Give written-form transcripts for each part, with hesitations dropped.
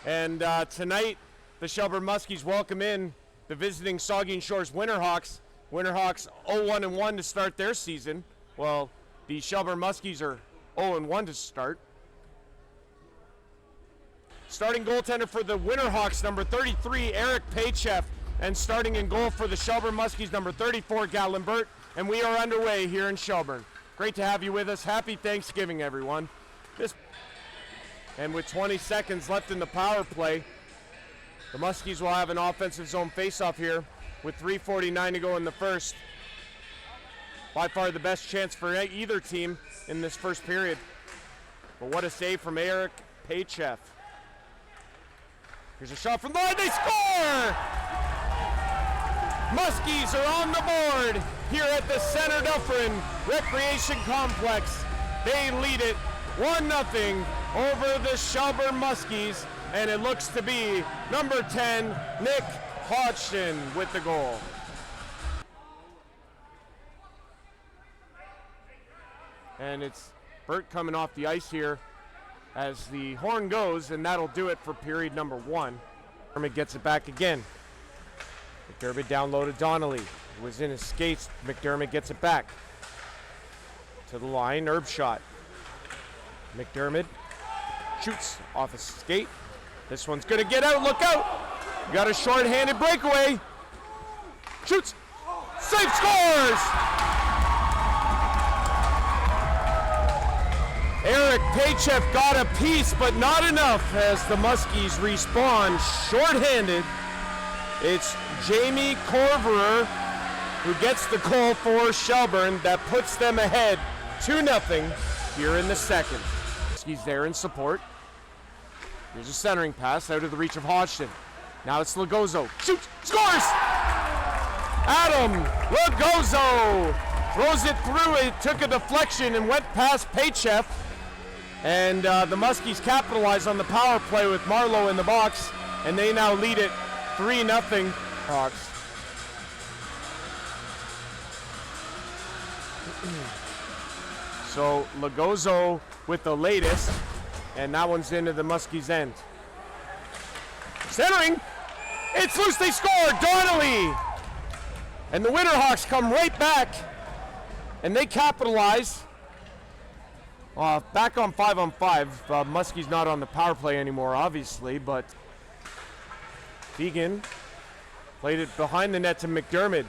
And tonight, the Shelburne Muskies welcome in the visiting Saugeen Shores Winterhawks. Winterhawks 0-1-1 to start their season. Well, the Shelburne Muskies are 0-1 to start. Starting goaltender for the Winterhawks, number 33, Eric Paycheff. And starting in goal for the Shelburne Muskies, number 34, Gatlinbert. And we are underway here in Shelburne. Great to have you with us. Happy Thanksgiving, everyone. And with 20 seconds left in the power play, the Muskies will have an offensive zone faceoff here with 3:49 to go in the first. By far the best chance for either team in this first period. But what a save from Eric Paycheff. Here's a shot from the line, they score! Muskies are on the board here at the Center Dufferin Recreation Complex. They lead it 1-0 over the Shelburne Muskies, and it looks to be number 10, Nick Hodgson, with the goal. And it's Bert coming off the ice here as the horn goes, and that'll do it for period number 1. McDermott gets it back again. McDermott down low to Donnelly. He was in his skates. McDermott gets it back to the line. Herb shot. McDermott shoots off a skate. This one's gonna get out, look out! Got a short-handed breakaway. Shoots, save, scores! Eric Paycheff got a piece, but not enough as the Muskies respond short-handed. It's Jamie Corverer who gets the goal for Shelburne that puts them ahead 2-0 here in the second. He's there in support. Here's a centering pass out of the reach of Hodgson. Now it's Lugozo. Shoots! Scores! Adam Lugozo throws it through. It took a deflection and went past Paycheff. And the Muskies capitalize on the power play with Marlowe in the box. And they now lead it 3-0. Hawks. So Lugozo with the latest, and that one's into the Muskies' end. Centering, it's loose, they score, Donnelly! And the Winterhawks come right back, and they capitalize. Back on 5-on-5, Muskies not on the power play anymore, obviously, but Fegan played it behind the net to McDermott.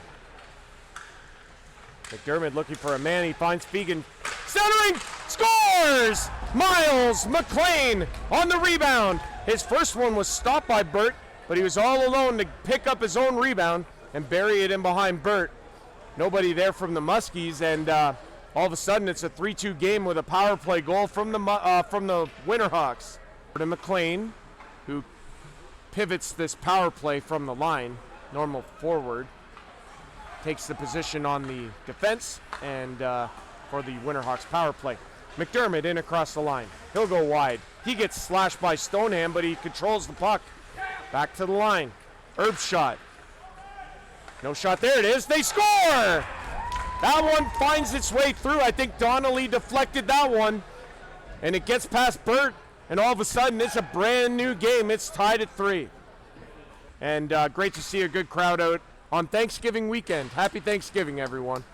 McDermott looking for a man, he finds Fegan. Centering, scores! Miles McLean on the rebound. His first one was stopped by Bert, but he was all alone to pick up his own rebound and bury it in behind Bert. Nobody there from the Muskies, and all of a sudden it's a 3-2 game with a power play goal from the Winterhawks. To McLean, who pivots this power play from the line, normal forward, takes the position on the defense and for the Winterhawks power play. McDermott in across the line. He'll go wide. He gets slashed by Stoneham, but he controls the puck. Back to the line. Herb shot. No shot. There it is. They score! That one finds its way through. I think Donnelly deflected that one. And it gets past Bert. And all of a sudden, it's a brand new game. It's tied at 3. And great to see a good crowd out on Thanksgiving weekend. Happy Thanksgiving, everyone.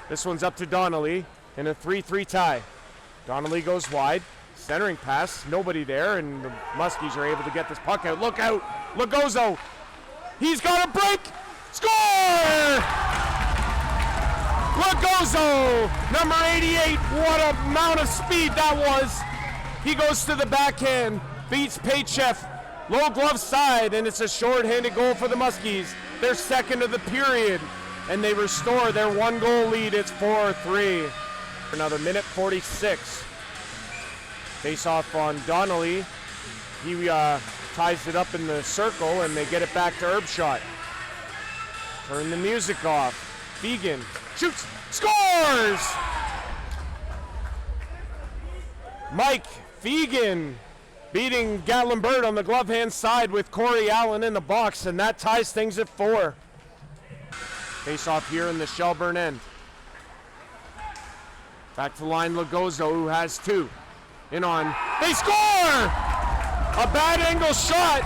This one's up to Donnelly in a 3-3 tie. Donnelly goes wide, centering pass, nobody there, and the Muskies are able to get this puck out. Look out, Lugozo. He's got a break, score! Lugozo, number 88, what a amount of speed that was. He goes to the backhand, beats Paycheff, low glove side, and it's a short-handed goal for the Muskies. Their second of the period, and they restore their 1-goal lead. It's 4-3. Another minute 46. Face off on Donnelly. He ties it up in the circle, and they get it back to Herb shot. Turn the music off. Fegan shoots, scores! Mike Fegan beating Gatlinbert on the glove hand side with Corey Allen in the box, and that ties things at 4. Face off here in the Shelburne end. Back to the line, Lugozo, who has 2. In on, they score! A bad angle shot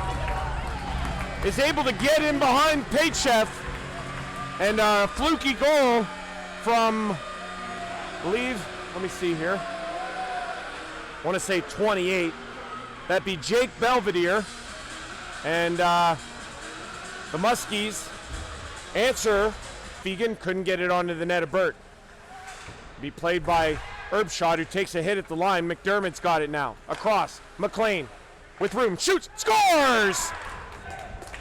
is able to get in behind Paychev, and a fluky goal from, I believe, let me see here, I want to say 28. That'd be Jake Belvedere, and the Muskies answer. Fegan couldn't get it onto the net of Burt. Be played by Erbshot, who takes a hit at the line. McDermott's got it now. Across. McLean with room. Shoots. Scores!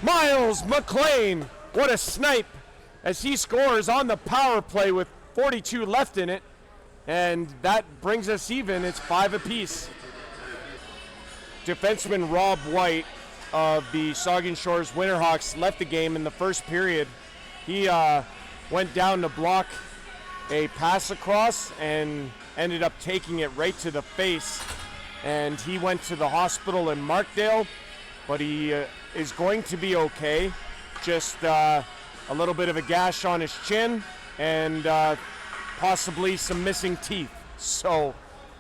Miles McLean. What a snipe as he scores on the power play with 42 left in it. And that brings us even. It's 5 apiece. Defenseman Rob White of the Saugeen Shores Winterhawks left the game in the first period. He went down to block a pass across and ended up taking it right to the face. And he went to the hospital in Markdale, but he is going to be okay. Just a little bit of a gash on his chin and possibly some missing teeth. So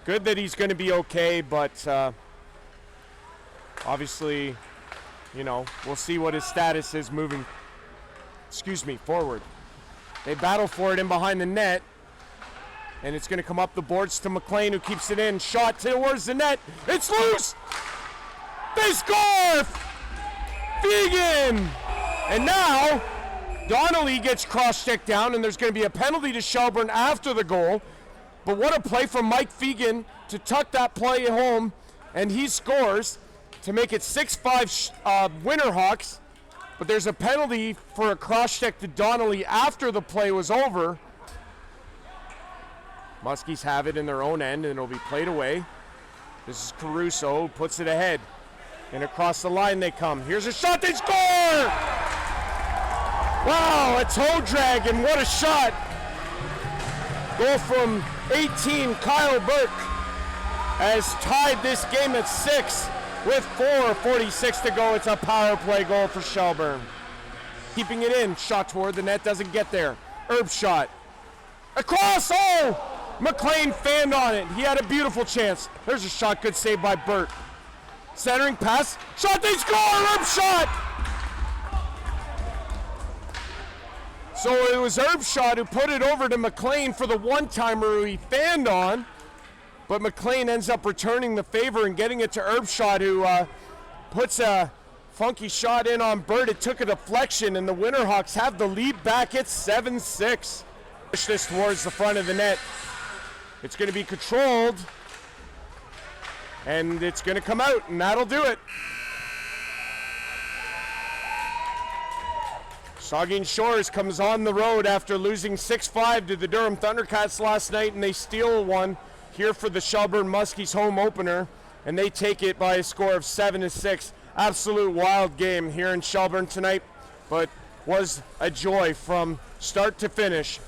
good that he's going to be okay, but obviously, you know, we'll see what his status is moving, forward. They battle for it in behind the net, and it's going to come up the boards to McLean, who keeps it in. Shot towards the net. It's loose. They score! Fegan! And now, Donnelly gets cross-checked down, and there's going to be a penalty to Shelburne after the goal. But what a play from Mike Fegan to tuck that play home, and he scores to make it 6-5 Winterhawks. But there's a penalty for a cross-check to Donnelly after the play was over. Muskies have it in their own end, and it'll be played away. This is Caruso, who puts it ahead. And across the line they come. Here's a shot, they score! Wow, a toe drag, and what a shot. Goal from 18, Kyle Burke, has tied this game at 6. With 4:46 to go, it's a power play goal for Shelburne. Keeping it in, shot toward the net, doesn't get there. Erbshot. Across, oh! McLean fanned on it. He had a beautiful chance. There's a shot, good save by Burt. Centering pass, shot, they score! Erbshot! So it was Erbshot who put it over to McLean for the one-timer who he fanned on. But McLean ends up returning the favor and getting it to Erbshot, who puts a funky shot in on Burt. It took a deflection, and the Winterhawks have the lead back at 7-6. Push this towards the front of the net. It's going to be controlled, and it's going to come out, and that'll do it. Saugeen Shores comes on the road after losing 6-5 to the Durham Thundercats last night, and they steal one here for the Shelburne Muskies home opener, and they take it by a score of 7-6. Absolute wild game here in Shelburne tonight, but was a joy from start to finish.